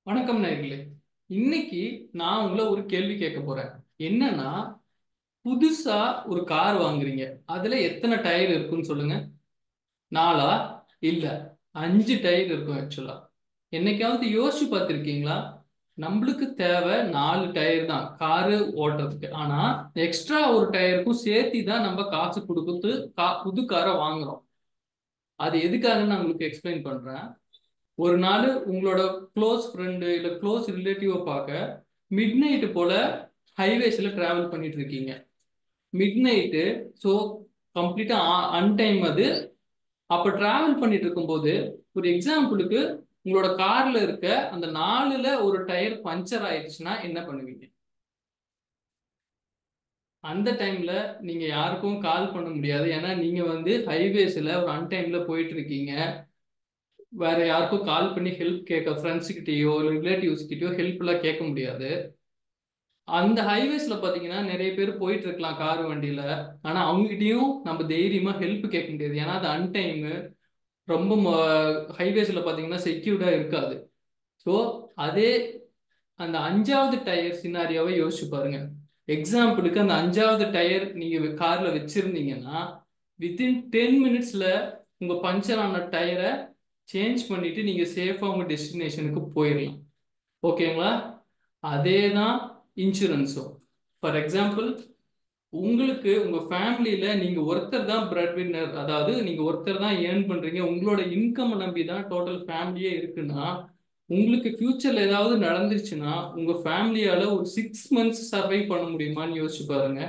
வணக்கம் நேயர்களே. இன்னைக்கு நான் உங்களை ஒரு கேள்வி கேட்க போறேன். என்னன்னா, புதுசா ஒரு கார் வாங்குறீங்க. அதுல எத்தனை டயர் இருக்குன்னு சொல்லுங்க. 4ஆ? இல்ல, 5 டயர் இருக்கும் ஆக்சுவலா. என்னைக்காவது யோசிச்சு பார்த்திருக்கீங்களா? நம்மளுக்கு தேவை 4 டயர் தான் காரு ஓட்டுறதுக்கு. ஆனா எக்ஸ்ட்ரா ஒரு டயருக்கும் சேர்த்தி தான் நம்ம காசு கொடுத்து புது காரை வாங்குறோம். அது எதுக்காகன்னு நான் உங்களுக்கு எக்ஸ்பிளைன் பண்றேன். ஒரு நாள் உங்களோட க்ளோஸ் ஃப்ரெண்டு இல்லை க்ளோஸ் ரிலேட்டிவை பார்க்க மிட் நைட்டு போல ஹைவேஸ்ல டிராவல் பண்ணிட்டு இருக்கீங்க. மிட் நைட்டு, ஸோ கம்ப்ளீட்டா அன்டைம் அது. அப்ப டிராவல் பண்ணிட்டு இருக்கும்போது, ஒரு எக்ஸாம்பிளுக்கு உங்களோட கார்ல இருக்க அந்த 4ல ஒரு டயர் பஞ்சர் ஆயிடுச்சுன்னா என்ன பண்ணுவீங்க? அந்த டைம்ல நீங்க யாருக்கும் கால் பண்ண முடியாது. ஏன்னா நீங்க ஹைவேஸ்ல ஒரு அன்டைம்ல போயிட்டு இருக்கீங்க. வேற யாருக்கும் கால் பண்ணி ஹெல்ப் கேட்க ஃப்ரெண்ட்ஸ் கிட்டயோ இல்லை ரிலேட்டிவ்ஸ் கிட்டயோ ஹெல்ப் எல்லாம் கேட்க முடியாது. அந்த ஹைவேஸ்ல பாத்தீங்கன்னா நிறைய பேர் போயிட்டு இருக்கலாம் கார் வண்டியில. ஆனா அவங்ககிட்டயும் நம்ம தைரியமா ஹெல்ப் கேட்க முடியாது. ஏன்னா அது அன்டைம். ரொம்ப ஹைவேஸ்ல பாத்தீங்கன்னா செக்யூர்டா இருக்காது. ஸோ அதே அந்த 5வது டயர் சினாரியாவை யோசிச்சு பாருங்க. எக்ஸாம்பிளுக்கு அந்த 5வது டயர் நீங்க கார்ல வச்சிருந்தீங்கன்னா, வித்தின் 10 மினிட்ஸ்ல உங்க பஞ்சர் ஆன டயரை சேஞ்ச் பண்ணிட்டு நீங்க சேஃபா உங்க டெஸ்டினேஷனுக்கு போயிடலாம். ஓகேங்களா? அதே தான் இன்சூரன்ஸும். ஃபார் எக்ஸாம்பிள், உங்களுக்கு உங்க ஃபேமிலியில நீங்க ஒருத்தர் தான் பிரெட் வின்னர், அதாவது நீங்க ஒருத்தர் தான் ஏர்ன் பண்றீங்க, உங்களோட இன்கம் நம்பி தான் டோட்டல் ஃபேமிலியே இருக்குன்னா, உங்களுக்கு ஃபியூச்சர்ல ஏதாவது நடந்துருச்சுன்னா உங்க ஃபேமிலியால ஒரு 6 மந்த்ஸ் சர்வை பண்ண முடியுமான்னு யோசிச்சு பாருங்க.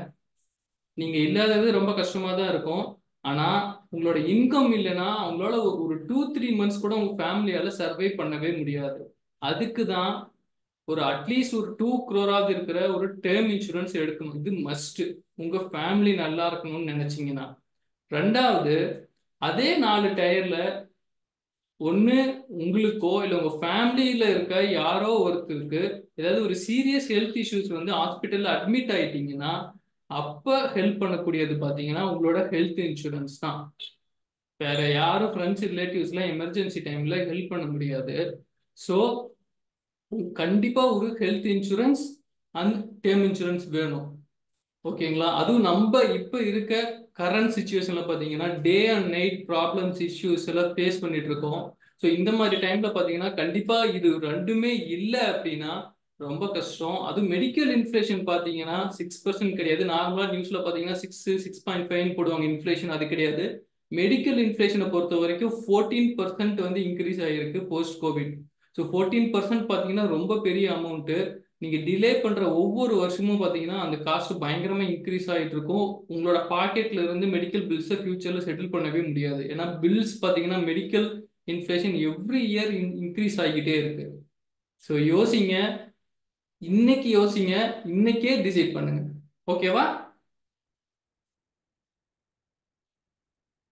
நீங்க இல்லாதது ரொம்ப கஷ்டமா தான் இருக்கும். ஆனா உங்களோட இன்கம் இல்லைன்னா அவங்களால ஒரு 2-3 மந்த்ஸ் கூட உங்க ஃபேமிலியால சர்வை பண்ணவே முடியாது. அதுக்கு தான் ஒரு அட்லீஸ்ட் ஒரு 2 crore இருக்கிற ஒரு டேர்ம் இன்சூரன்ஸ் எடுக்கணும். இது மஸ்ட். உங்க ஃபேமிலி நல்லா இருக்கணும்னு நினைச்சீங்கன்னா. ரெண்டாவது, அதே 4 டயர்ல ஒண்ணு உங்களுக்கோ இல்லை உங்க ஃபேமிலியில இருக்க யாரோ ஒருத்தருக்கு ஏதாவது ஒரு சீரியஸ் ஹெல்த் இஷ்யூஸ் ஹாஸ்பிட்டல்ல அட்மிட் ஆயிட்டீங்கன்னா, அப்ப ஹெல்ப் பண்ணக்கூடியது பாத்தீங்கன்னா உங்களோட ஹெல்த் இன்சூரன்ஸ் தான். வேற யாரும் ஃப்ரெண்ட்ஸ் ரிலேட்டிவ்ஸ்லாம் எமர்ஜென்சி டைம்ல ஹெல்ப் பண்ண முடியாது. ஸோ கண்டிப்பா ஒரு health insurance and term insurance வேணும். ஓகேங்களா? அதுவும் நம்ம இப்ப இருக்க கரண்ட் சுச்சுவேஷன்ல பாத்தீங்கன்னா day and night problems issues எல்லாம் ஃபேஸ் பண்ணிட்டு இருக்கோம். ஸோ இந்த மாதிரி டைம்ல பாத்தீங்கன்னா கண்டிப்பா இது ரெண்டுமே இல்லை அப்படின்னா ரொம்ப கஷ்டம். அதுவும் மெடிக்கல் இன்ஃப்ளேஷன் பாத்தீங்கன்னா 6% கிடையாது. நார்மலா நியூஸ்ல பாத்தீங்கன்னா 6.5 போடுவாங்க இன்ஃப்ளேஷன். அது கிடையாது. மெடிக்கல் இன்ஃப்ளேஷனை பொறுத்த வரைக்கும் 14% இன்க்ரீஸ் ஆகிருக்கு போஸ்ட் கோவிட். ஸோ 14% பாத்தீங்கன்னா ரொம்ப பெரிய அமௌண்ட். நீங்க டிலே பண்ற ஒவ்வொரு வருஷமும் பாத்தீங்கன்னா அந்த காஸ்ட் பயங்கரமா இன்க்ரீஸ் ஆயிட்டு இருக்கும். உங்களோட பாக்கெட்ல இருந்து மெடிக்கல் பில்ஸை ஃபியூச்சர்ல செட்டில் பண்ணவே முடியாது. ஏன்னா பில்ஸ் பாத்தீங்கன்னா medical inflation every year increase ஆகிக்கிட்டே இருக்கு. ஸோ யோசிங்க. இன்னைக்கு யோசிங்க. இன்னைக்கே டிசைட் பண்ணுங்க. ஓகேவா?